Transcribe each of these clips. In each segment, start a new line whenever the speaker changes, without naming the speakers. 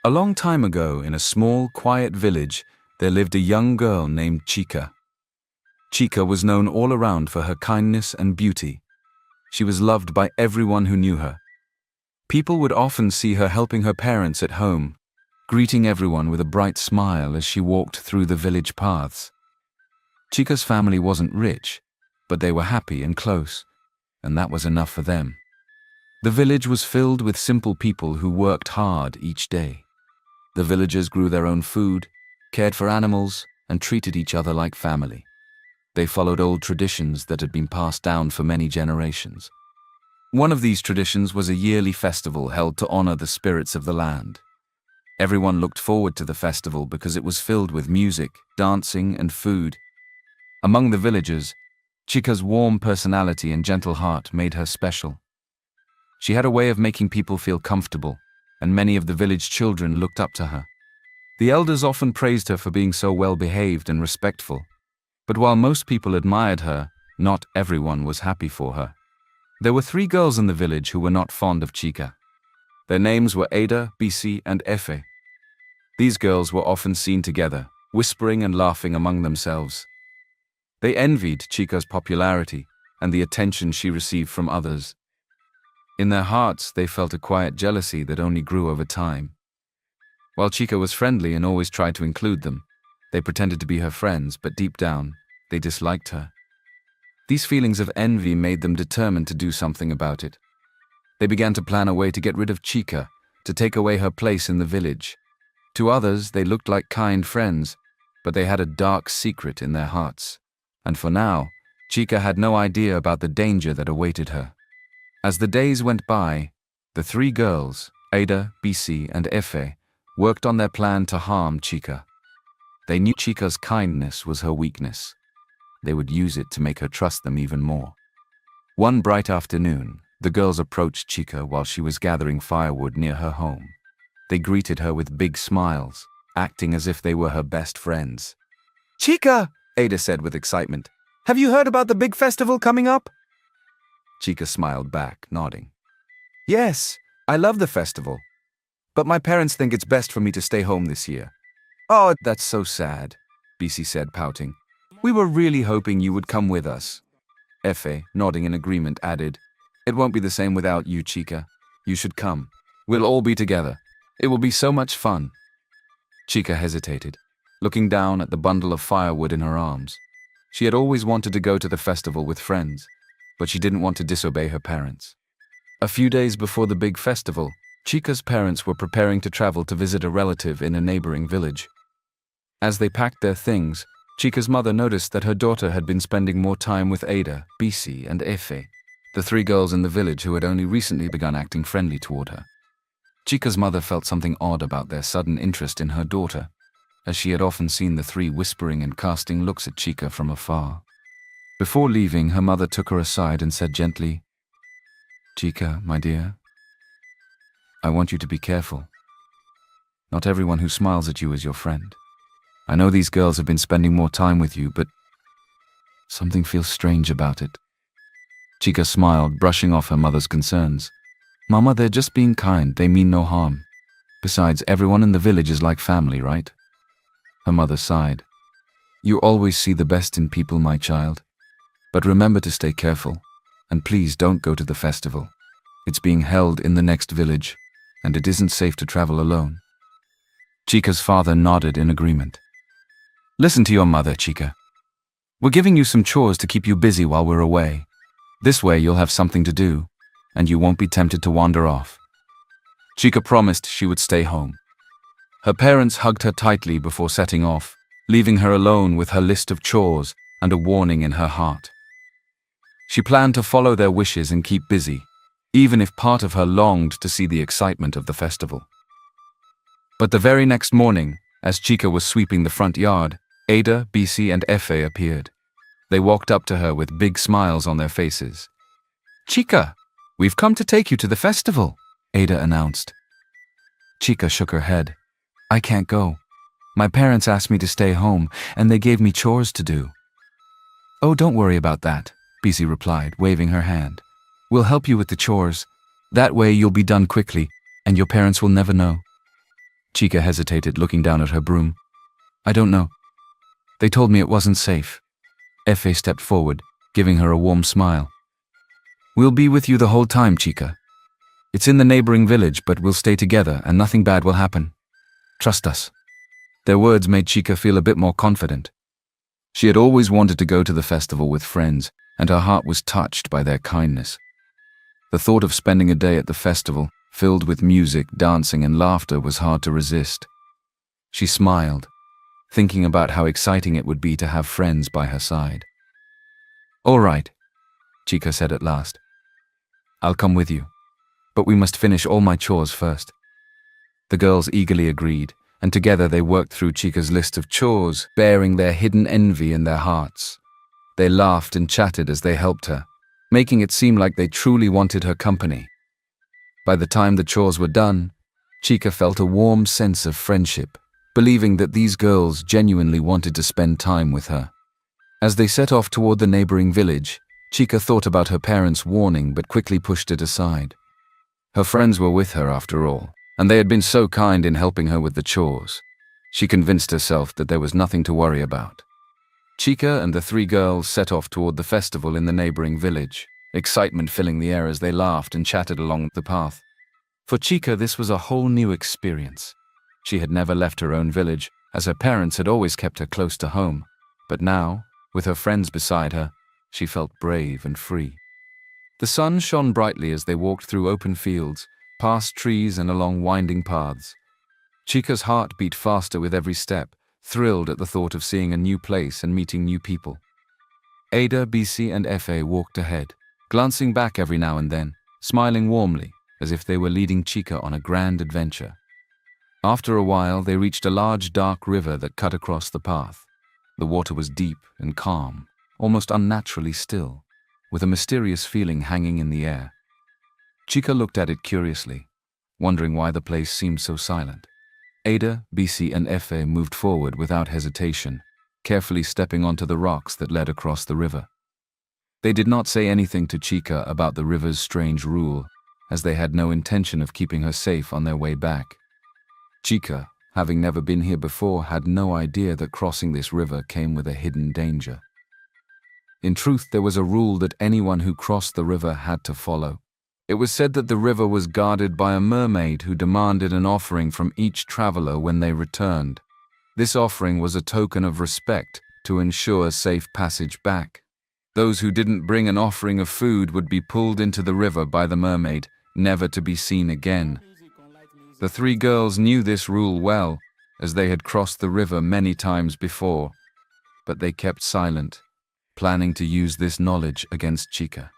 A long time ago, in a small, quiet village, there lived a young girl named Chika. Chika was known all around for her kindness and beauty. She was loved by everyone who knew her. People would often see her helping her parents at home, greeting everyone with a bright smile as she walked through the village paths. Chika's family wasn't rich, but they were happy and close, and that was enough for them. The village was filled with simple people who worked hard each day. The villagers grew their own food, cared for animals, and treated each other like family. They followed old traditions that had been passed down for many generations. One of these traditions was a yearly festival held to honor the spirits of the land. Everyone looked forward to the festival because it was filled with music, dancing, and food. Among the villagers, Chika's warm personality and gentle heart made her special. She had a way of making people feel comfortable, and many of the village children looked up to her. The elders often praised her for being so well-behaved and respectful. But while most people admired her, not everyone was happy for her. There were 3 girls in the village who were not fond of Chika. Their names were Ada, Bisi, and Efe. These girls were often seen together, whispering and laughing among themselves. They envied Chika's popularity and the attention she received from others. In their hearts, they felt a quiet jealousy that only grew over time. While Chika was friendly and always tried to include them, they pretended to be her friends, but deep down, they disliked her. These feelings of envy made them determined to do something about it. They began to plan a way to get rid of Chika, to take away her place in the village. To others, they looked like kind friends, but they had a dark secret in their hearts. And for now, Chika had no idea about the danger that awaited her. As the days went by, the 3 girls, Ada, Bisi, and Efe, worked on their plan to harm Chika. They knew Chika's kindness was her weakness. They would use it to make her trust them even more. One bright afternoon, the girls approached Chika while she was gathering firewood near her home. They greeted her with big smiles, acting as if they were her best friends.
"Chika," Ada said with excitement, "have you heard about the big festival coming up?"
Chika smiled back, nodding.
"Yes, I love the festival. But my parents think it's best for me to stay home this year."
"Oh, that's so sad," Bisi said, pouting. "We were really hoping you would come with us." Efe, nodding in agreement, added, "It won't be the same without you, Chika. You should come. We'll all be together. It will be so much fun." Chika hesitated, looking down at the bundle of firewood in her arms. She had always wanted to go to the festival with friends, but she didn't want to disobey her parents. A few days before the big festival, Chika's parents were preparing to travel to visit a relative in a neighboring village. As they packed their things, Chika's mother noticed that her daughter had been spending more time with Ada, Bisi, and Efe, the 3 girls in the village who had only recently begun acting friendly toward her. Chika's mother felt something odd about their sudden interest in her daughter, as she had often seen the 3 whispering and casting looks at Chika from afar. Before leaving, her mother took her aside and said gently, "Chika, my dear, I want you to be careful. Not everyone who smiles at you is your friend. I know these girls have been spending more time with you, but something feels strange about it." Chika smiled, brushing off her mother's concerns. "Mama, they're just being kind. They mean no harm. Besides, everyone in the village is like family, right?" Her mother sighed. "You always see the best in people, my child. But remember to stay careful, and please don't go to the festival. It's being held in the next village, and it isn't safe to travel alone." Chika's father nodded in agreement. "Listen to your mother, Chika. We're giving you some chores to keep you busy while we're away. This way you'll have something to do, and you won't be tempted to wander off." Chika promised she would stay home. Her parents hugged her tightly before setting off, leaving her alone with her list of chores and a warning in her heart. She planned to follow their wishes and keep busy, even if part of her longed to see the excitement of the festival. But the very next morning, as Chika was sweeping the front yard, Ada, Bisi, and Efe appeared. They walked up to her with big smiles on their faces. "Chika, we've come to take you to the festival," Ada announced. Chika shook her head. "I can't go. My parents asked me to stay home, and they gave me chores to do." "Oh, don't worry about that," Bisi replied, waving her hand. "We'll help you with the chores. That way you'll be done quickly, and your parents will never know." Chica hesitated, looking down at her broom. I don't know. They told me it wasn't safe. Efe stepped forward, giving her a warm smile. We'll be with you the whole time, Chica. It's in the neighboring village, but we'll stay together and nothing bad will happen. Trust us. Their words made Chica feel a bit more confident. She had always wanted to go to the festival with friends, and her heart was touched by their kindness. The thought of spending a day at the festival, filled with music, dancing, and laughter, was hard to resist. She smiled, thinking about how exciting it would be to have friends by her side. All right, Chica said at last. I'll come with you, but we must finish all my chores first. The girls eagerly agreed, and together they worked through Chica's list of chores, bearing their hidden envy in their hearts. They laughed and chatted as they helped her, making it seem like they truly wanted her company. By the time the chores were done, Chica felt a warm sense of friendship, believing that these girls genuinely wanted to spend time with her. As they set off toward the neighboring village, Chica thought about her parents' warning but quickly pushed it aside. Her friends were with her after all, and they had been so kind in helping her with the chores. She convinced herself that there was nothing to worry about. Chica and the three girls set off toward the festival in the neighboring village, excitement filling the air as they laughed and chatted along the path. For Chica, this was a whole new experience. She had never left her own village, as her parents had always kept her close to home. But now, with her friends beside her, she felt brave and free. The sun shone brightly as they walked through open fields, past trees and along winding paths. Chica's heart beat faster with every step, thrilled at the thought of seeing a new place and meeting new people. Ada, BC, and Efe walked ahead, glancing back every now and then, smiling warmly, as if they were leading Chica on a grand adventure. After a while, they reached a large dark river that cut across the path. The water was deep and calm, almost unnaturally still, with a mysterious feeling hanging in the air. Chica looked at it curiously, wondering why the place seemed so silent. Ada, BC, and Efe moved forward without hesitation, carefully stepping onto the rocks that led across the river. They did not say anything to Chica about the river's strange rule, as they had no intention of keeping her safe on their way back. Chica, having never been here before, had no idea that crossing this river came with a hidden danger. In truth, there was a rule that anyone who crossed the river had to follow. It was said that the river was guarded by a mermaid who demanded an offering from each traveler when they returned. This offering was a token of respect to ensure safe passage back. Those who didn't bring an offering of food would be pulled into the river by the mermaid, never to be seen again. The three girls knew this rule well, as they had crossed the river many times before, but they kept silent, planning to use this knowledge against Chica.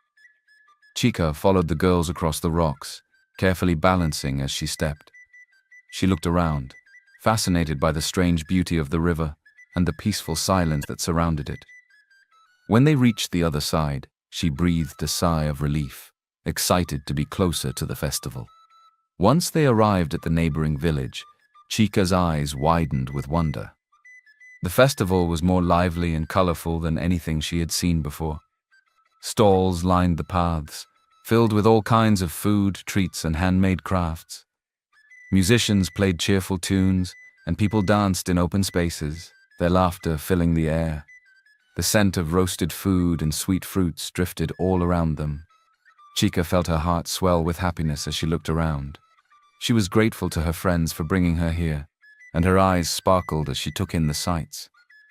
Chica followed the girls across the rocks, carefully balancing as she stepped. She looked around, fascinated by the strange beauty of the river and the peaceful silence that surrounded it. When they reached the other side, she breathed a sigh of relief, excited to be closer to the festival. Once they arrived at the neighboring village, Chica's eyes widened with wonder. The festival was more lively and colorful than anything she had seen before. Stalls lined the paths, filled with all kinds of food, treats, and handmade crafts. Musicians played cheerful tunes, and people danced in open spaces, their laughter filling the air. The scent of roasted food and sweet fruits drifted all around them. Chica felt her heart swell with happiness as she looked around. She was grateful to her friends for bringing her here, and her eyes sparkled as she took in the sights.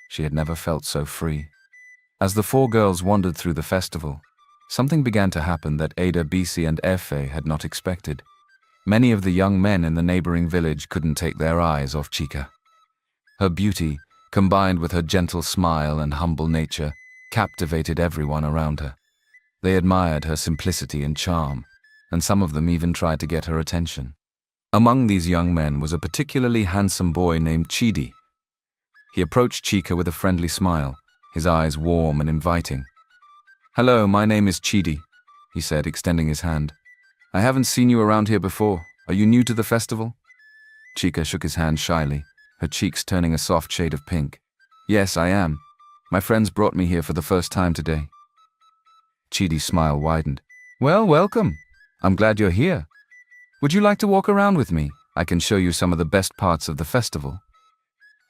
She had never felt so free. As the four girls wandered through the festival, something began to happen that Ada, BC, and Efe had not expected. Many of the young men in the neighboring village couldn't take their eyes off Chica. Her beauty, combined with her gentle smile and humble nature, captivated everyone around her. They admired her simplicity and charm, and some of them even tried to get her attention. Among these young men was a particularly handsome boy named Chidi. He approached Chica with a friendly smile, his eyes warm and inviting. "Hello, my name is Chidi," he said, extending his hand. "I haven't seen you around here before. Are you new to the festival?" Chica shook his hand shyly, her cheeks turning a soft shade of pink. "Yes, I am. My friends brought me here for the first time today." Chidi's smile widened. "Well, welcome. I'm glad you're here. Would you like to walk around with me? I can show you some of the best parts of the festival."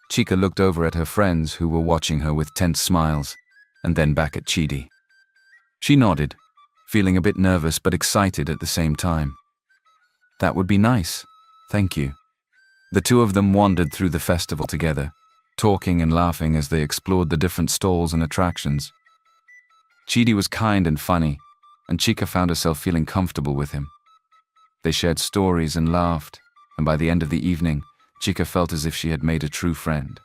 Chica looked over at her friends who were watching her with tense smiles, and then back at Chidi. She nodded, feeling a bit nervous but excited at the same time. "That would be nice. Thank you." The two of them wandered through the festival together, talking and laughing as they explored the different stalls and attractions. Chidi was kind and funny, and Chica found herself feeling comfortable with him. They shared stories and laughed, and by the end of the evening, Chica felt as if she had made a true friend.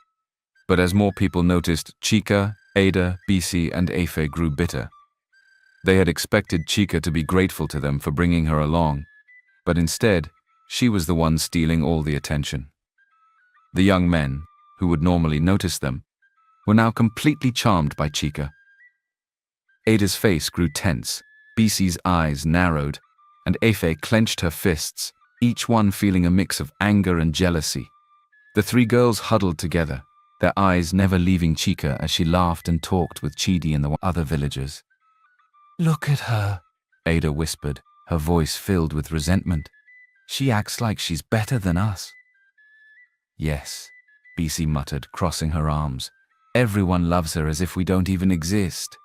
But as more people noticed, Chica, Ada, BC, and Efe grew bitter. They had expected Chica to be grateful to them for bringing her along, but instead, she was the one stealing all the attention. The young men, who would normally notice them, were now completely charmed by Chica. Ada's face grew tense, BC's eyes narrowed, and Efe clenched her fists, each one feeling a mix of anger and jealousy. The three girls huddled together, their eyes never leaving Chica as she laughed and talked with Chidi and the other villagers. "Look at her," Ada whispered, her voice filled with resentment. "She acts like she's better than us." "Yes," BC muttered, crossing her arms. "Everyone loves her as if we don't even exist."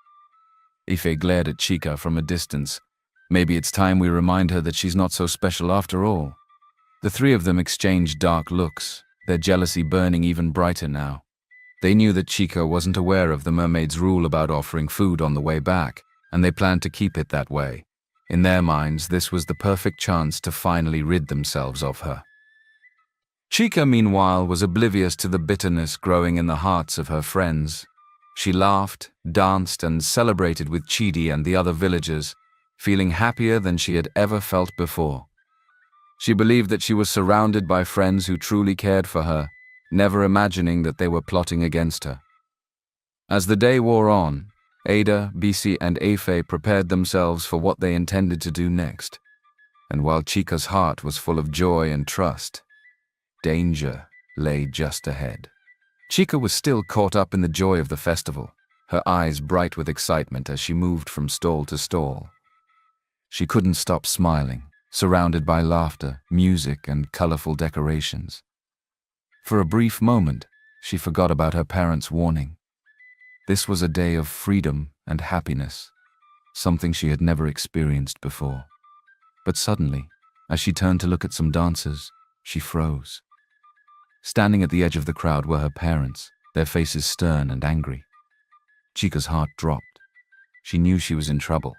Efe glared at Chica from a distance. Maybe it's time we remind her that she's not so special after all. The three of them exchanged dark looks, their jealousy burning even brighter now. They knew that Chica wasn't aware of the mermaid's rule about offering food on the way back, and they planned to keep it that way. In their minds, this was the perfect chance to finally rid themselves of her. Chica, meanwhile, was oblivious to the bitterness growing in the hearts of her friends. She laughed, danced, and celebrated with Chidi and the other villagers, feeling happier than she had ever felt before. She believed that she was surrounded by friends who truly cared for her, never imagining that they were plotting against her. As the day wore on, Ada, BC, and Efe prepared themselves for what they intended to do next. And while Chica's heart was full of joy and trust, danger lay just ahead. Chica was still caught up in the joy of the festival, her eyes bright with excitement as she moved from stall to stall. She couldn't stop smiling, surrounded by laughter, music, and colorful decorations. For a brief moment, she forgot about her parents' warning. This was a day of freedom and happiness, something she had never experienced before. But suddenly, as she turned to look at some dancers, she froze. Standing at the edge of the crowd were her parents, their faces stern and angry. Chica's heart dropped. She knew she was in trouble.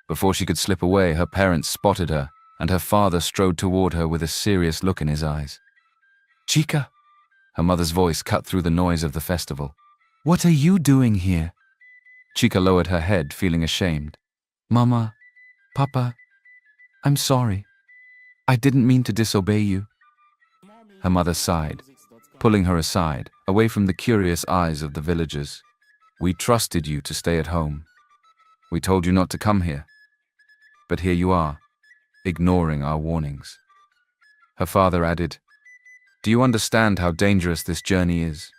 Before she could slip away, her parents spotted her, and her father strode toward her with a serious look in his eyes. "Chica," her mother's voice cut through the noise of the festival. "What are you doing here?" Chica lowered her head, feeling ashamed. "Mama, Papa, I'm sorry. I didn't mean to disobey you." Her mother sighed, pulling her aside, away from the curious eyes of the villagers. "We trusted you to stay at home. We told you not to come here. But here you are, ignoring our warnings." Her father added, "Do you understand how dangerous this journey is?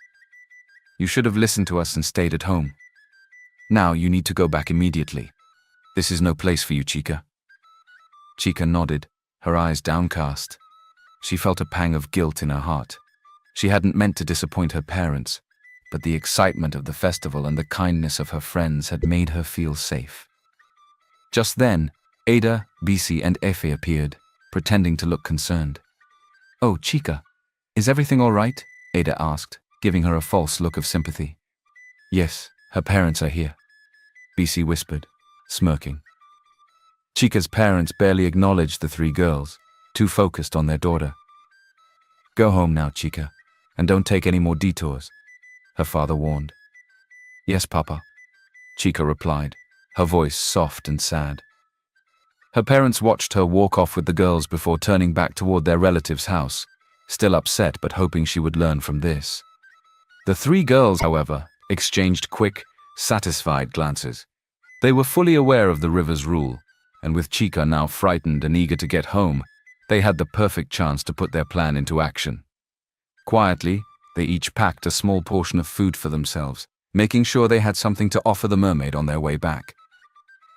You should have listened to us and stayed at home. Now you need to go back immediately. This is no place for you, Chica." Chica nodded, her eyes downcast. She felt a pang of guilt in her heart. She hadn't meant to disappoint her parents, but the excitement of the festival and the kindness of her friends had made her feel safe. Just then, Ada, BC, and Efe appeared, pretending to look concerned. "Oh, Chica, is everything all right?" Ada asked, giving her a false look of sympathy. "Yes, her parents are here," BC whispered, smirking. Chica's parents barely acknowledged the three girls, too focused on their daughter. "Go home now, Chica, and don't take any more detours," her father warned. "Yes, Papa," Chica replied, her voice soft and sad. Her parents watched her walk off with the girls before turning back toward their relative's house, still upset but hoping she would learn from this. The three girls, however, exchanged quick, satisfied glances. They were fully aware of the river's rule, and with Chica now frightened and eager to get home, they had the perfect chance to put their plan into action. Quietly, they each packed a small portion of food for themselves, making sure they had something to offer the mermaid on their way back.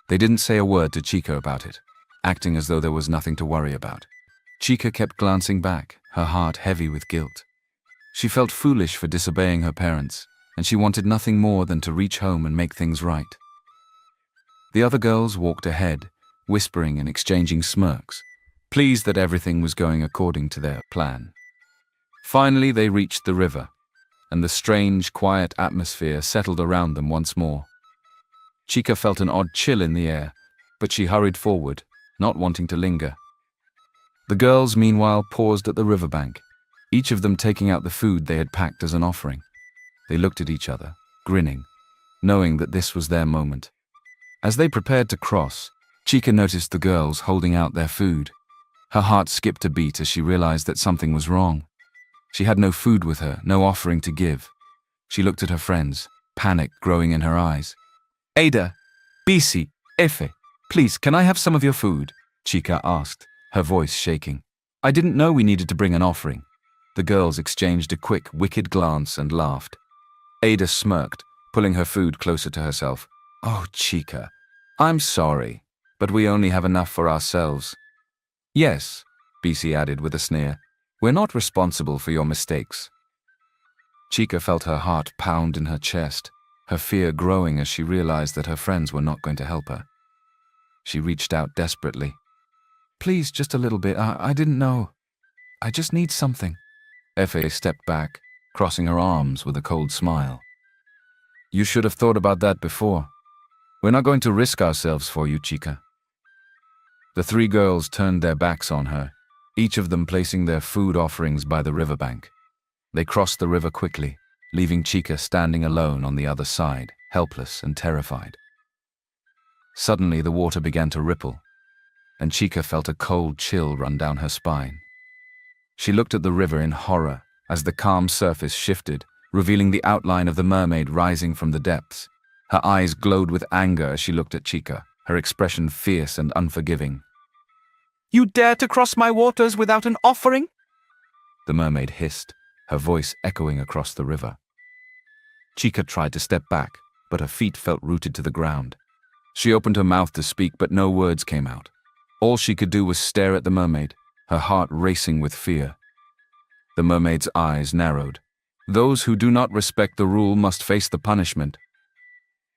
They didn't say a word to Chica about it, acting as though there was nothing to worry about. Chica kept glancing back, her heart heavy with guilt. She felt foolish for disobeying her parents, and she wanted nothing more than to reach home and make things right. The other girls walked ahead, whispering and exchanging smirks, pleased that everything was going according to their plan. Finally, they reached the river, and the strange, quiet atmosphere settled around them once more. Chica felt an odd chill in the air, but she hurried forward, not wanting to linger. The girls, meanwhile, paused at the riverbank, each of them taking out the food they had packed as an offering. They looked at each other, grinning, knowing that this was their moment. As they prepared to cross, Chica noticed the girls holding out their food. Her heart skipped a beat as she realized that something was wrong. She had no food with her, no offering to give. She looked at her friends, panic growing in her eyes. "Ada, Bisi, Efe, please, can I have some of your food?" Chica asked, her voice shaking. "I didn't know we needed to bring an offering." The girls exchanged a quick, wicked glance and laughed. Ada smirked, pulling her food closer to herself. "Oh, Chica, I'm sorry, but we only have enough for ourselves." "Yes," Bisi added with a sneer, "we're not responsible for your mistakes." Chica felt her heart pound in her chest, her fear growing as she realized that her friends were not going to help her. She reached out desperately. "Please, just a little bit. I didn't know. I just need something." Efe stepped back, crossing her arms with a cold smile. "You should have thought about that before. We're not going to risk ourselves for you, Chica." The three girls turned their backs on her, each of them placing their food offerings by the riverbank. They crossed the river quickly, leaving Chica standing alone on the other side, helpless and terrified. Suddenly the water began to ripple, and Chica felt a cold chill run down her spine. She looked at the river in horror as the calm surface shifted, revealing the outline of the mermaid rising from the depths. Her eyes glowed with anger as she looked at Chica, her expression fierce and unforgiving.
"You dare to cross my waters without an offering?"
The mermaid hissed, her voice echoing across the river. Chica tried to step back, but her feet felt rooted to the ground. She opened her mouth to speak, but no words came out. All she could do was stare at the mermaid, her heart racing with fear. The mermaid's eyes narrowed. Those who do not respect the rule must face the punishment.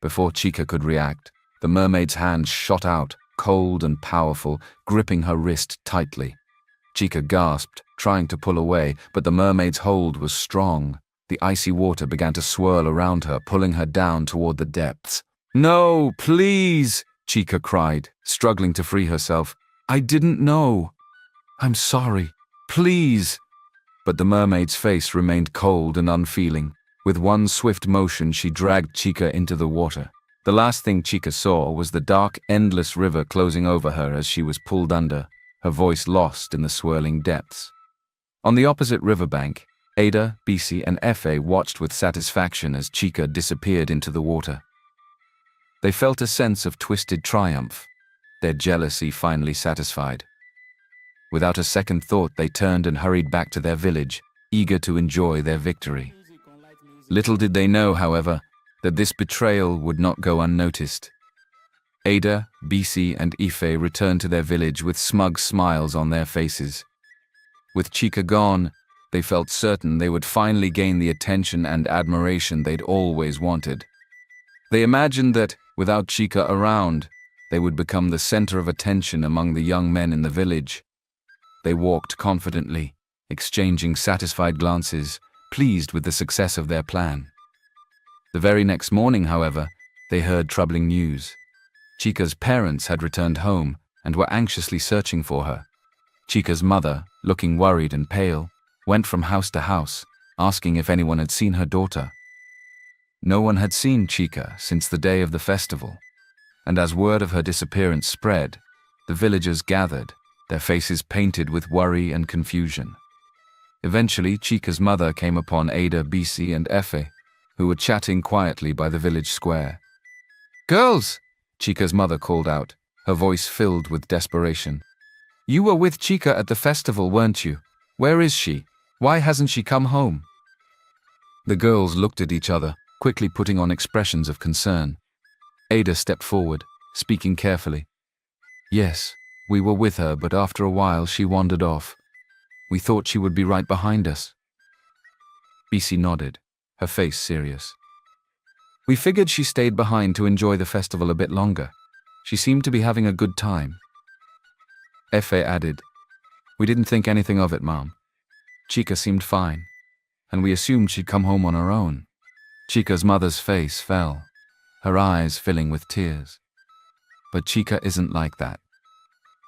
Before Chica could react, the mermaid's hand shot out, cold and powerful, gripping her wrist tightly. Chica gasped, trying to pull away, but the mermaid's hold was strong. The icy water began to swirl around her, pulling her down toward the depths. "No, please!" Chica cried, struggling to free herself. "I didn't know. I'm sorry. Please!" But the mermaid's face remained cold and unfeeling. With one swift motion, she dragged Chica into the water. The last thing Chica saw was the dark, endless river closing over her as she was pulled under, her voice lost in the swirling depths. On the opposite riverbank, Ada, Bisi, and Efe watched with satisfaction as Chica disappeared into the water. They felt a sense of twisted triumph, their jealousy finally satisfied. Without a second thought, they turned and hurried back to their village, eager to enjoy their victory. Little did they know, however, that this betrayal would not go unnoticed. Ada, Bisi, and Ife returned to their village with smug smiles on their faces. With Chica gone, they felt certain they would finally gain the attention and admiration they'd always wanted. They imagined that, without Chica around, they would become the center of attention among the young men in the village. They walked confidently, exchanging satisfied glances, pleased with the success of their plan. The very next morning, however, they heard troubling news. Chica's parents had returned home and were anxiously searching for her. Chica's mother, looking worried and pale, went from house to house, asking if anyone had seen her daughter. No one had seen Chica since the day of the festival, and as word of her disappearance spread, the villagers gathered, their faces painted with worry and confusion. Eventually, Chica's mother came upon Ada, Bisi, and Efe, who were chatting quietly by the village square. "Girls!" Chica's mother called out, her voice filled with desperation. "You were with Chica at the festival, weren't you? Where is she? Why hasn't she come home?" The girls looked at each other, quickly putting on expressions of concern. Ada stepped forward, speaking carefully. "Yes, We were with her, but after a while she wandered off. We thought she would be right behind us. BC nodded, her face serious. We figured she stayed behind to enjoy the festival a bit longer. She seemed to be having a good time. Efe added, "We didn't think anything of it, Mom. Chica seemed fine, and we assumed she'd come home on her own." Chica's mother's face fell, her eyes filling with tears. "But Chica isn't like that.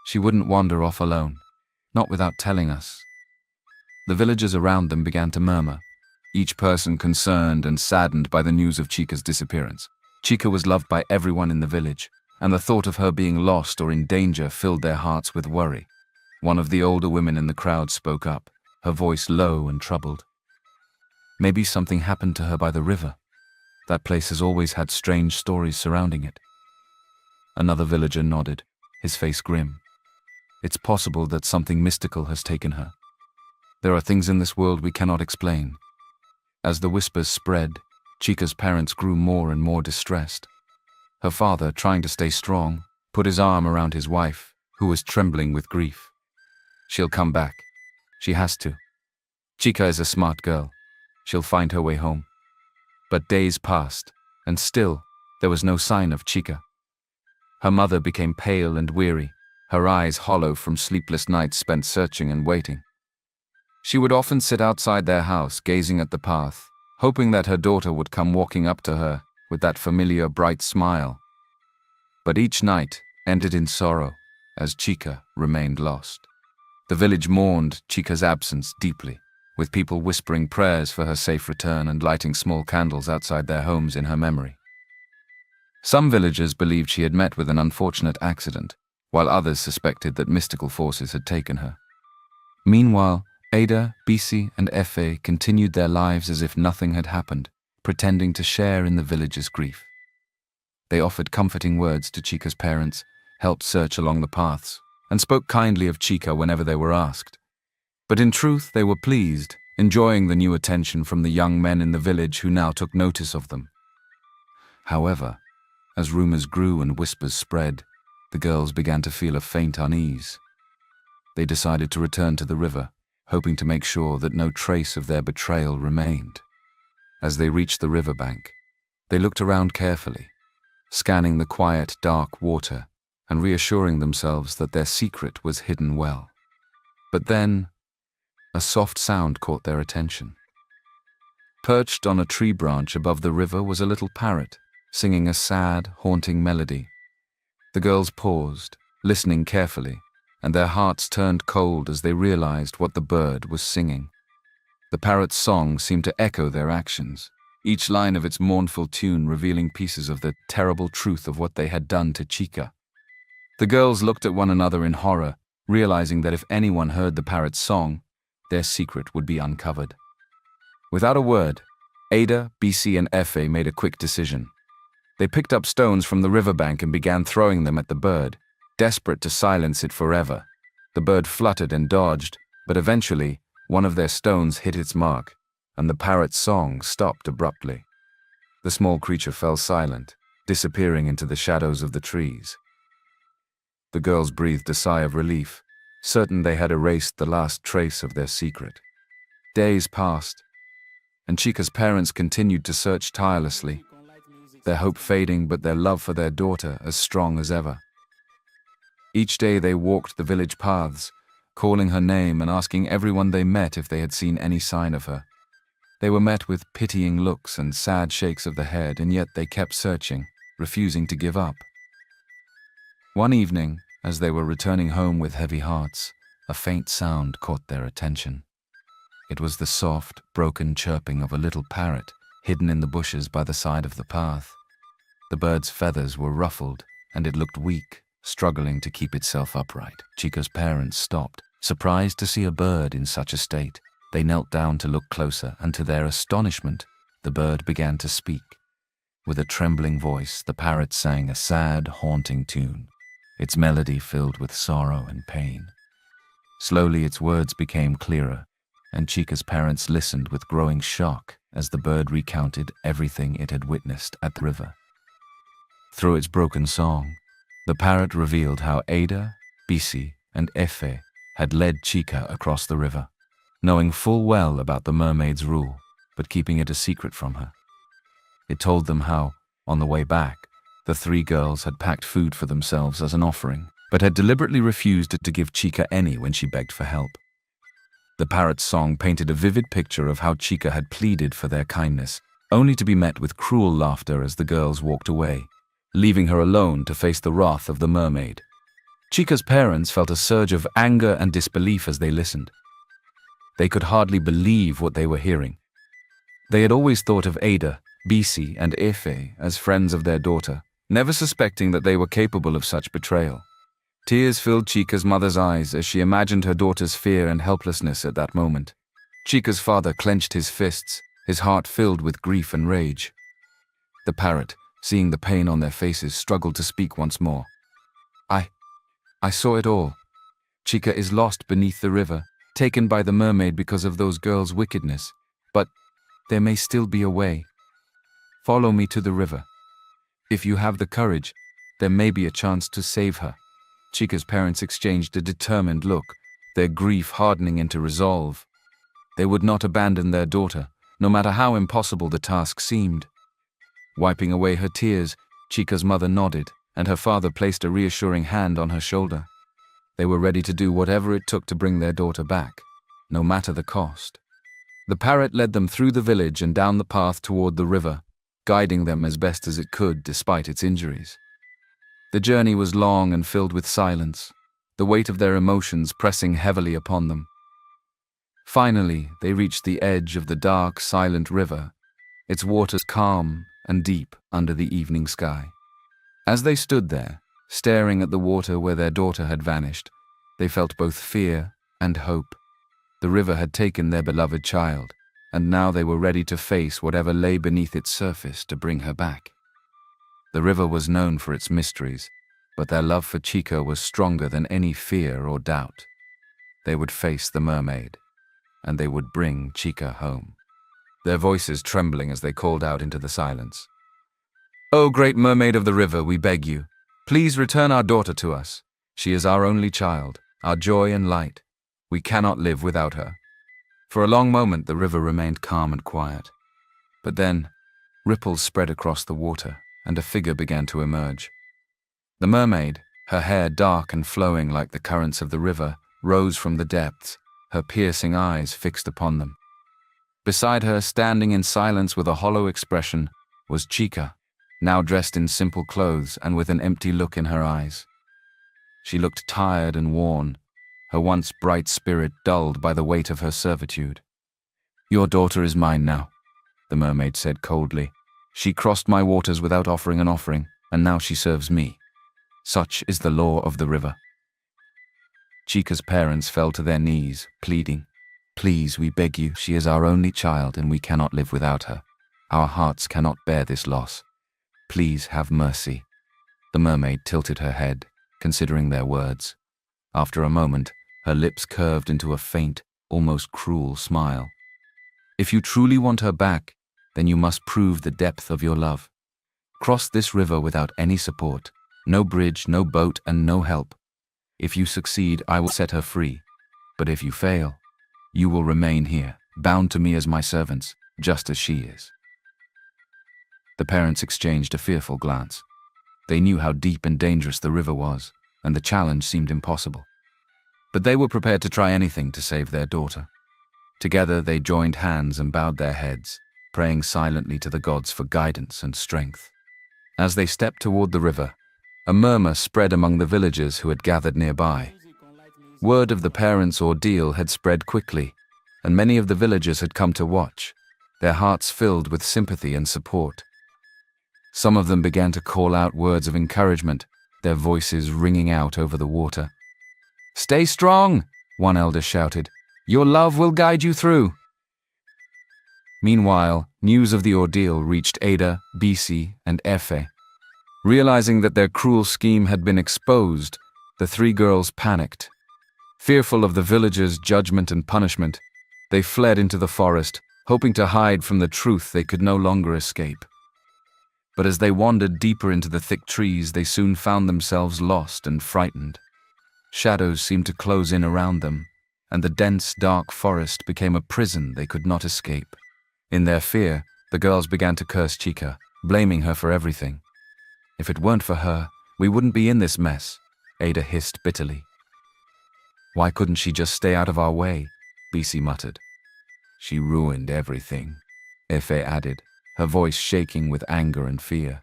She wouldn't wander off alone, not without telling us." The villagers around them began to murmur, each person concerned and saddened by the news of Chica's disappearance. Chica was loved by everyone in the village, and the thought of her being lost or in danger filled their hearts with worry. One of the older women in the crowd spoke up, her voice low and troubled. "Maybe something happened to her by the river. That place has always had strange stories surrounding it." Another villager nodded, his face grim. "It's possible that something mystical has taken her. There are things in this world we cannot explain." As the whispers spread, Chica's parents grew more and more distressed. Her father, trying to stay strong, put his arm around his wife, who was trembling with grief. "She'll come back. She has to. Chica is a smart girl. She'll find her way home." But days passed, and still, there was no sign of Chica. Her mother became pale and weary, her eyes hollow from sleepless nights spent searching and waiting. She would often sit outside their house, gazing at the path, hoping that her daughter would come walking up to her with that familiar bright smile. But each night ended in sorrow, as Chica remained lost. The village mourned Chica's absence deeply, with people whispering prayers for her safe return and lighting small candles outside their homes in her memory. Some villagers believed she had met with an unfortunate accident, while others suspected that mystical forces had taken her. Meanwhile, Ada, Bisi, and Efe continued their lives as if nothing had happened, pretending to share in the village's grief. They offered comforting words to Chica's parents, helped search along the paths, and spoke kindly of Chica whenever they were asked. But in truth, they were pleased, enjoying the new attention from the young men in the village who now took notice of them. However, as rumors grew and whispers spread, the girls began to feel a faint unease. They decided to return to the river, hoping to make sure that no trace of their betrayal remained. As they reached the riverbank, they looked around carefully, scanning the quiet, dark water and reassuring themselves that their secret was hidden well. But then, a soft sound caught their attention. Perched on a tree branch above the river was a little parrot, singing a sad, haunting melody. The girls paused, listening carefully, and their hearts turned cold as they realized what the bird was singing. The parrot's song seemed to echo their actions, each line of its mournful tune revealing pieces of the terrible truth of what they had done to Chica. The girls looked at one another in horror, realizing that if anyone heard the parrot's song, their secret would be uncovered. Without a word, Ada, Bisi, and Efe made a quick decision. They picked up stones from the riverbank and began throwing them at the bird, desperate to silence it forever. The bird fluttered and dodged, but eventually, one of their stones hit its mark, and the parrot's song stopped abruptly. The small creature fell silent, disappearing into the shadows of the trees. The girls breathed a sigh of relief, certain they had erased the last trace of their secret. Days passed, and Chica's parents continued to search tirelessly, their hope fading but their love for their daughter as strong as ever. Each day they walked the village paths, calling her name and asking everyone they met if they had seen any sign of her. They were met with pitying looks and sad shakes of the head, and yet they kept searching, refusing to give up. One evening, as they were returning home with heavy hearts, a faint sound caught their attention. It was the soft, broken chirping of a little parrot hidden in the bushes by the side of the path. The bird's feathers were ruffled, and it looked weak, struggling to keep itself upright. Chica's parents stopped, surprised to see a bird in such a state. They knelt down to look closer, and to their astonishment, the bird began to speak. With a trembling voice, the parrot sang a sad, haunting tune, its melody filled with sorrow and pain. Slowly its words became clearer, and Chica's parents listened with growing shock as the bird recounted everything it had witnessed at the river. Through its broken song, the parrot revealed how Ada, Bisi, and Efe had led Chica across the river, knowing full well about the mermaid's rule, but keeping it a secret from her. It told them how, on the way back, the three girls had packed food for themselves as an offering, but had deliberately refused to give Chica any when she begged for help. The parrot's song painted a vivid picture of how Chica had pleaded for their kindness, only to be met with cruel laughter as the girls walked away, leaving her alone to face the wrath of the mermaid. Chica's parents felt a surge of anger and disbelief as they listened. They could hardly believe what they were hearing. They had always thought of Ada, Bisi, and Efe as friends of their daughter, never suspecting that they were capable of such betrayal. Tears filled Chica's mother's eyes as she imagined her daughter's fear and helplessness at that moment. Chica's father clenched his fists, his heart filled with grief and rage. The parrot, seeing the pain on their faces, struggled to speak once more. I saw it all. Chica is lost beneath the river, taken by the mermaid because of those girls' wickedness. But there may still be a way. Follow me to the river. If you have the courage, there may be a chance to save her. Chica's parents exchanged a determined look, their grief hardening into resolve. They would not abandon their daughter, no matter how impossible the task seemed. Wiping away her tears, Chica's mother nodded, and her father placed a reassuring hand on her shoulder. They were ready to do whatever it took to bring their daughter back, no matter the cost. The parrot led them through the village and down the path toward the river, guiding them as best as it could despite its injuries. The journey was long and filled with silence, the weight of their emotions pressing heavily upon them. Finally, they reached the edge of the dark, silent river, its waters calm and deep under the evening sky. As they stood there, staring at the water where their daughter had vanished, they felt both fear and hope. The river had taken their beloved child, and now they were ready to face whatever lay beneath its surface to bring her back. The river was known for its mysteries, but their love for Chica was stronger than any fear or doubt. They would face the mermaid, and they would bring Chica home. Their voices trembling as they called out into the silence. "O great mermaid of the river, we beg you, please return our daughter to us. She is our only child, our joy and light. We cannot live without her." For a long moment, the river remained calm and quiet. But then, ripples spread across the water, and a figure began to emerge. The mermaid, her hair dark and flowing like the currents of the river, rose from the depths, her piercing eyes fixed upon them. Beside her, standing in silence with a hollow expression, was Chica, now dressed in simple clothes and with an empty look in her eyes. She looked tired and worn, her once bright spirit dulled by the weight of her servitude. "Your daughter is mine now," the mermaid said coldly. "She crossed my waters without offering an offering, and now she serves me. Such is the law of the river." Chica's parents fell to their knees, pleading, "Please, we beg you, she is our only child and we cannot live without her. Our hearts cannot bear this loss. Please have mercy." The mermaid tilted her head, considering their words. After a moment, her lips curved into a faint, almost cruel smile. "If you truly want her back, then you must prove the depth of your love. Cross this river without any support, no bridge, no boat, and no help. If you succeed, I will set her free. But if you fail, you will remain here, bound to me as my servants, just as she is." The parents exchanged a fearful glance. They knew how deep and dangerous the river was, and the challenge seemed impossible. But they were prepared to try anything to save their daughter. Together they joined hands and bowed their heads, praying silently to the gods for guidance and strength. As they stepped toward the river, a murmur spread among the villagers who had gathered nearby. Word of the parents' ordeal had spread quickly, and many of the villagers had come to watch, their hearts filled with sympathy and support. Some of them began to call out words of encouragement, their voices ringing out over the water. "Stay strong," one elder shouted. "Your love will guide you through." Meanwhile, news of the ordeal reached Ada, Bisi, and Efe. Realizing that their cruel scheme had been exposed, the three girls panicked. Fearful of the villagers' judgment and punishment, they fled into the forest, hoping to hide from the truth they could no longer escape. But as they wandered deeper into the thick trees, they soon found themselves lost and frightened. Shadows seemed to close in around them, and the dense, dark forest became a prison they could not escape. In their fear, the girls began to curse Chica, blaming her for everything. "If it weren't for her, we wouldn't be in this mess," Ada hissed bitterly. "Why couldn't she just stay out of our way?" BC muttered. "She ruined everything," Efe added, her voice shaking with anger and fear.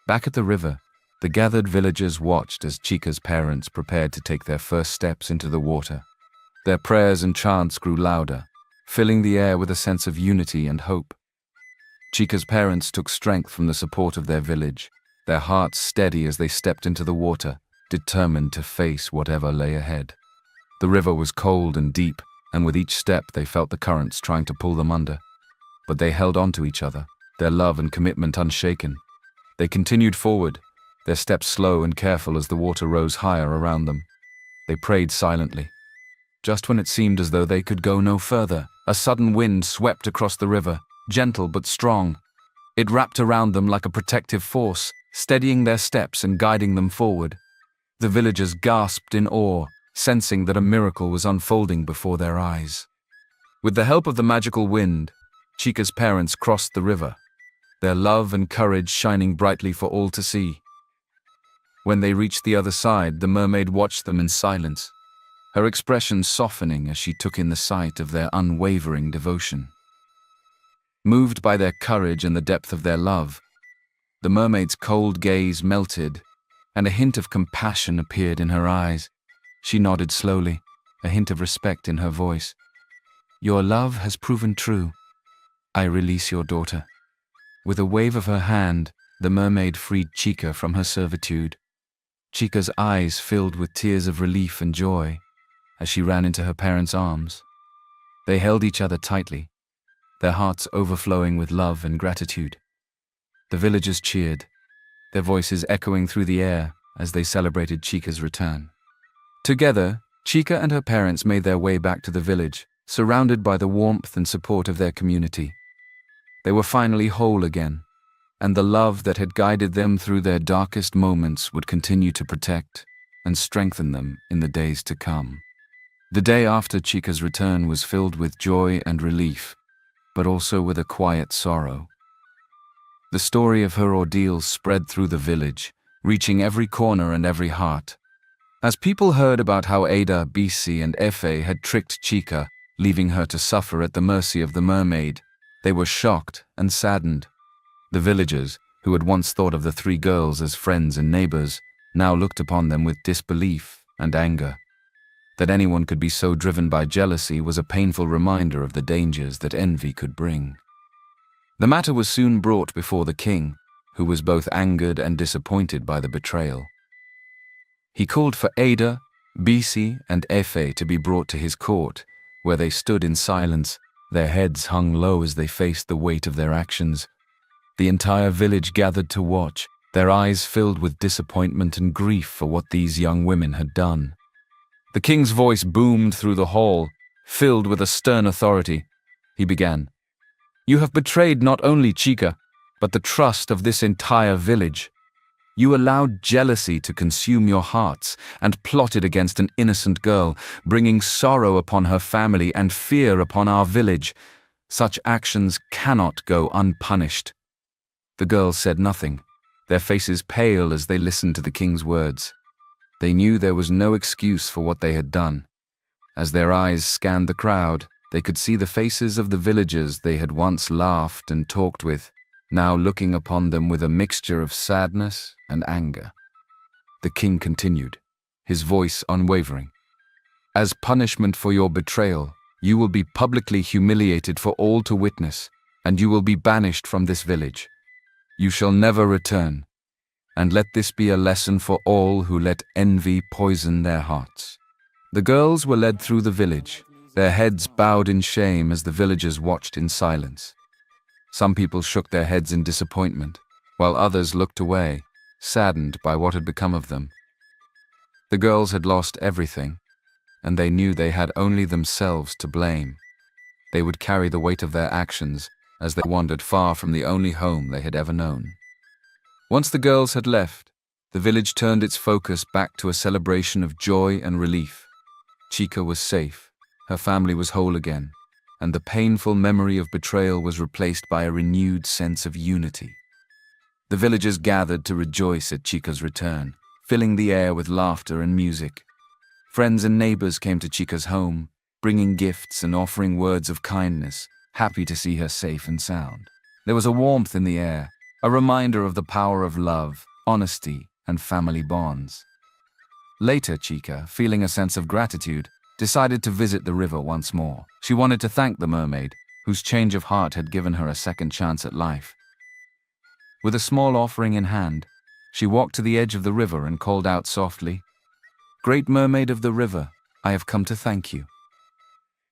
Back at the river, the gathered villagers watched as Chica's parents prepared to take their first steps into the water. Their prayers and chants grew louder, filling the air with a sense of unity and hope. Chica's parents took strength from the support of their village, their hearts steady as they stepped into the water, determined to face whatever lay ahead. The river was cold and deep, and with each step they felt the currents trying to pull them under. But they held on to each other, their love and commitment unshaken. They continued forward, their steps slow and careful as the water rose higher around them. They prayed silently. Just when it seemed as though they could go no further, a sudden wind swept across the river, gentle but strong. It wrapped around them like a protective force, steadying their steps and guiding them forward. The villagers gasped in awe, sensing that a miracle was unfolding before their eyes. With the help of the magical wind, Chica's parents crossed the river, their love and courage shining brightly for all to see. When they reached the other side, the mermaid watched them in silence, her expression softening as she took in the sight of their unwavering devotion. Moved by their courage and the depth of their love, the mermaid's cold gaze melted, and a hint of compassion appeared in her eyes. She nodded slowly, a hint of respect in her voice. "Your love has proven true. I release your daughter." With a wave of her hand, the mermaid freed Chica from her servitude. Chica's eyes filled with tears of relief and joy as she ran into her parents' arms. They held each other tightly, their hearts overflowing with love and gratitude. The villagers cheered, their voices echoing through the air as they celebrated Chica's return. Together, Chica and her parents made their way back to the village, surrounded by the warmth and support of their community. They were finally whole again, and the love that had guided them through their darkest moments would continue to protect and strengthen them in the days to come. The day after Chica's return was filled with joy and relief, but also with a quiet sorrow. The story of her ordeal spread through the village, reaching every corner and every heart. As people heard about how Ada, Bisi, and Efe had tricked Chica, leaving her to suffer at the mercy of the mermaid, they were shocked and saddened. The villagers, who had once thought of the three girls as friends and neighbors, now looked upon them with disbelief and anger. That anyone could be so driven by jealousy was a painful reminder of the dangers that envy could bring. The matter was soon brought before the king, who was both angered and disappointed by the betrayal. He called for Ada, Bisi, and Efe to be brought to his court, where they stood in silence, their heads hung low as they faced the weight of their actions. The entire village gathered to watch, their eyes filled with disappointment and grief for what these young women had done. The king's voice boomed through the hall, filled with a stern authority. He began, "You have betrayed not only Chica, but the trust of this entire village. You allowed jealousy to consume your hearts and plotted against an innocent girl, bringing sorrow upon her family and fear upon our village. Such actions cannot go unpunished." The girls said nothing, their faces pale as they listened to the king's words. They knew there was no excuse for what they had done. As their eyes scanned the crowd, they could see the faces of the villagers they had once laughed and talked with, now looking upon them with a mixture of sadness and anger. The king continued, his voice unwavering. "As punishment for your betrayal, you will be publicly humiliated for all to witness, and you will be banished from this village. You shall never return, and let this be a lesson for all who let envy poison their hearts." The girls were led through the village, their heads bowed in shame as the villagers watched in silence. Some people shook their heads in disappointment, while others looked away, saddened by what had become of them. The girls had lost everything, and they knew they had only themselves to blame. They would carry the weight of their actions as they wandered far from the only home they had ever known. Once the girls had left, The village turned its focus back to a celebration of joy and relief. Chica was safe, her family was whole again, and the painful memory of betrayal was replaced by a renewed sense of unity. The villagers gathered to rejoice at Chica's return, filling the air with laughter and music. Friends and neighbors came to Chica's home, bringing gifts and offering words of kindness, happy to see her safe and sound. There was a warmth in the air, a reminder of the power of love, honesty, and family bonds. Later, Chica, feeling a sense of gratitude, decided to visit the river once more. She wanted to thank the mermaid, whose change of heart had given her a second chance at life. With a small offering in hand, she walked to the edge of the river and called out softly, "Great mermaid of the river, I have come to thank you."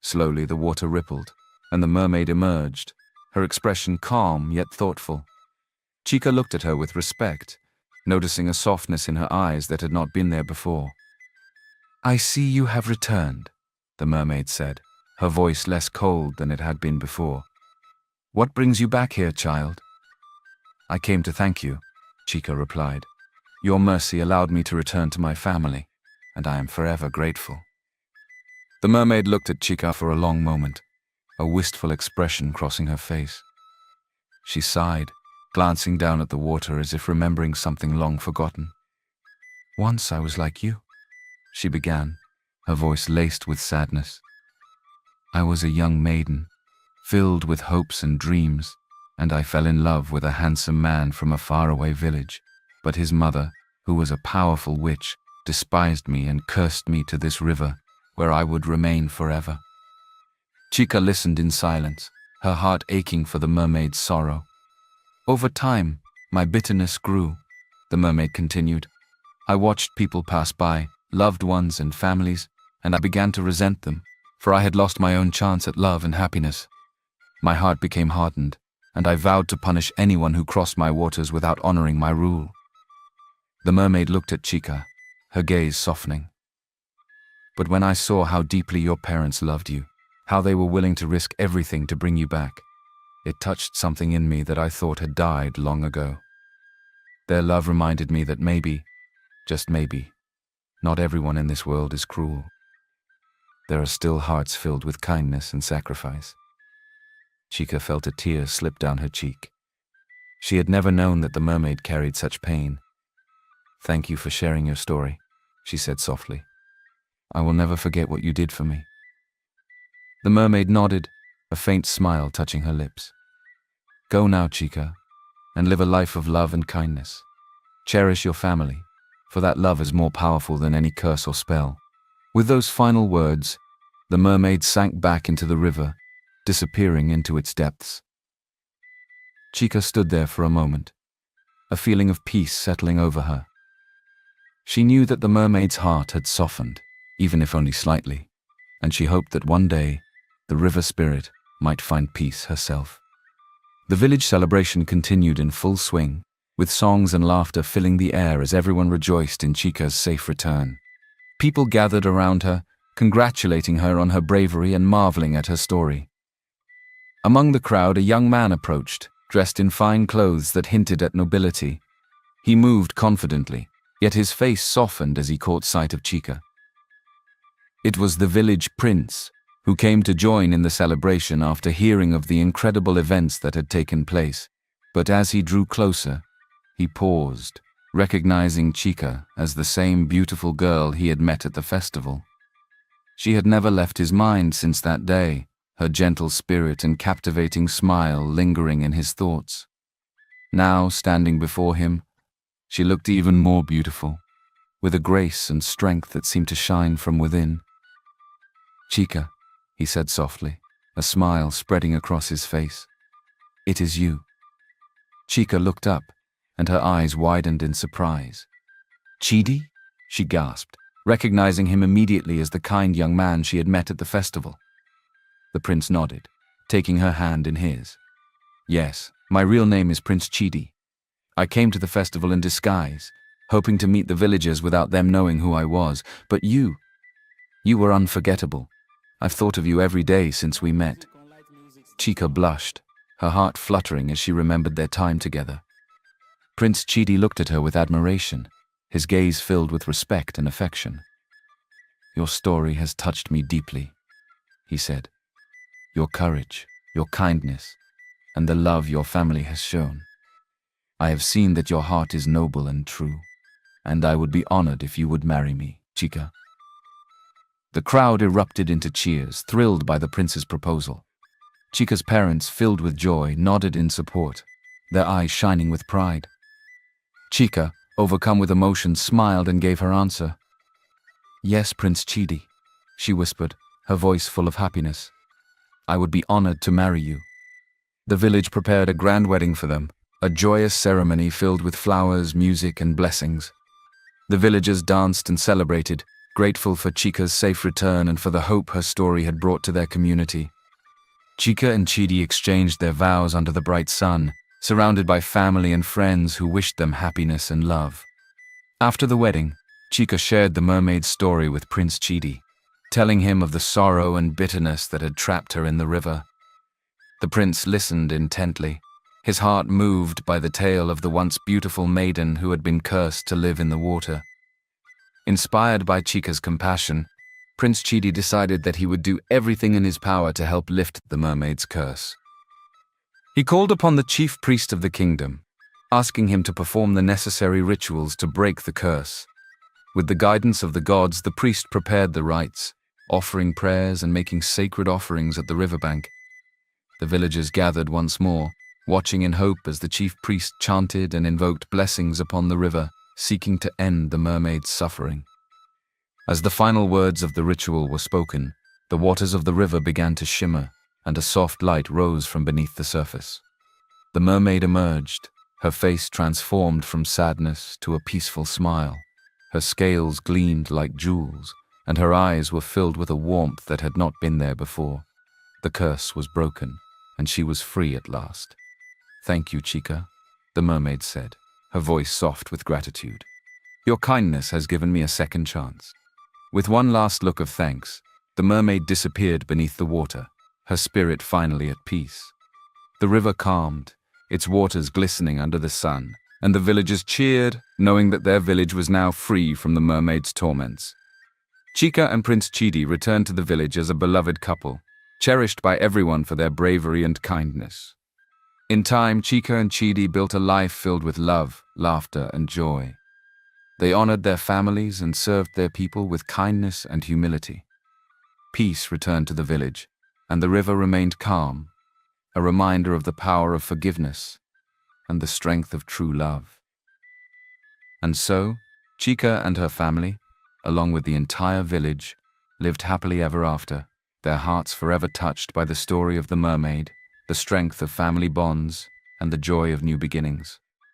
Slowly the water rippled, and the mermaid emerged, her expression calm yet thoughtful. Chica looked at her with respect, noticing a softness in her eyes that had not been there before. "I see you have returned," the mermaid said, her voice less cold than it had been before. "What brings you back here, child?" "I came to thank you," Chica replied. "Your mercy allowed me to return to my family, and I am forever grateful." The mermaid looked at Chica for a long moment, a wistful expression crossing her face. She sighed, glancing down at the water as if remembering something long forgotten. "Once I was like you," she began, her voice laced with sadness. "I was a young maiden, filled with hopes and dreams, and I fell in love with a handsome man from a faraway village. But his mother, who was a powerful witch, despised me and cursed me to this river, where I would remain forever." Chica listened in silence, her heart aching for the mermaid's sorrow. "Over time, my bitterness grew," the mermaid continued. "I watched people pass by, loved ones and families, and I began to resent them, for I had lost my own chance at love and happiness. My heart became hardened, and I vowed to punish anyone who crossed my waters without honoring my rule." The mermaid looked at Chica, her gaze softening. "But when I saw how deeply your parents loved you, how they were willing to risk everything to bring you back, it touched something in me that I thought had died long ago. Their love reminded me that maybe, just maybe, not everyone in this world is cruel. There are still hearts filled with kindness and sacrifice." Chica felt a tear slip down her cheek. She had never known that the mermaid carried such pain. "Thank you for sharing your story," she said softly. "I will never forget what you did for me." The mermaid nodded, a faint smile touching her lips. "Go now, Chica, and live a life of love and kindness. Cherish your family, for that love is more powerful than any curse or spell." With those final words, the mermaid sank back into the river, disappearing into its depths. Chica stood there for a moment, a feeling of peace settling over her. She knew that the mermaid's heart had softened, even if only slightly, and she hoped that one day the river spirit might find peace herself. The village celebration continued in full swing, with songs and laughter filling the air as everyone rejoiced in Chica's safe return. People gathered around her, congratulating her on her bravery and marveling at her story. Among the crowd, a young man approached, dressed in fine clothes that hinted at nobility. He moved confidently, yet his face softened as he caught sight of Chica. It was the village prince, who came to join in the celebration after hearing of the incredible events that had taken place. But as he drew closer, he paused, recognizing Chica as the same beautiful girl he had met at the festival. She had never left his mind since that day, her gentle spirit and captivating smile lingering in his thoughts. Now, standing before him, she looked even more beautiful, with a grace and strength that seemed to shine from within. "Chica," he said softly, a smile spreading across his face. "It is you." Chica looked up, and her eyes widened in surprise. "Chidi?" she gasped, recognizing him immediately as the kind young man she had met at the festival. The prince nodded, taking her hand in his. "Yes, my real name is Prince Chidi. I came to the festival in disguise, hoping to meet the villagers without them knowing who I was, but you were unforgettable. I've thought of you every day since we met." Chica blushed, her heart fluttering as she remembered their time together. Prince Chidi looked at her with admiration, his gaze filled with respect and affection. "Your story has touched me deeply," he said. "Your courage, your kindness, and the love your family has shown. I have seen that your heart is noble and true, and I would be honored if you would marry me, Chica." The crowd erupted into cheers, thrilled by the prince's proposal. Chica's parents, filled with joy, nodded in support, their eyes shining with pride. Chica, overcome with emotion, smiled and gave her answer. "Yes, Prince Chidi," she whispered, her voice full of happiness. "I would be honored to marry you." The village prepared a grand wedding for them, a joyous ceremony filled with flowers, music, and blessings. The villagers danced and celebrated, grateful for Chica's safe return and for the hope her story had brought to their community. Chica and Chidi exchanged their vows under the bright sun, surrounded by family and friends who wished them happiness and love. After the wedding, Chica shared the mermaid's story with Prince Chidi, telling him of the sorrow and bitterness that had trapped her in the river. The prince listened intently, his heart moved by the tale of the once beautiful maiden who had been cursed to live in the water. Inspired by Chica's compassion, Prince Chidi decided that he would do everything in his power to help lift the mermaid's curse. He called upon the chief priest of the kingdom, asking him to perform the necessary rituals to break the curse. With the guidance of the gods, the priest prepared the rites, offering prayers and making sacred offerings at the riverbank. The villagers gathered once more, watching in hope as the chief priest chanted and invoked blessings upon the river, seeking to end the mermaid's suffering. As the final words of the ritual were spoken, the waters of the river began to shimmer, and a soft light rose from beneath the surface. The mermaid emerged, her face transformed from sadness to a peaceful smile. Her scales gleamed like jewels, and her eyes were filled with a warmth that had not been there before. The curse was broken, and she was free at last. "Thank you, Chica," the mermaid said, her voice soft with gratitude. "Your kindness has given me a second chance." With one last look of thanks, the mermaid disappeared beneath the water, her spirit finally at peace. The river calmed, its waters glistening under the sun, and the villagers cheered, knowing that their village was now free from the mermaid's torments. Chica and Prince Chidi returned to the village as a beloved couple, cherished by everyone for their bravery and kindness. In time, Chica and Chidi built a life filled with love, laughter, and joy. They honored their families and served their people with kindness and humility. Peace returned to the village, and the river remained calm, a reminder of the power of forgiveness and the strength of true love. And so, Chica and her family, along with the entire village, lived happily ever after, their hearts forever touched by the story of the mermaid, the strength of family bonds, and the joy of new beginnings.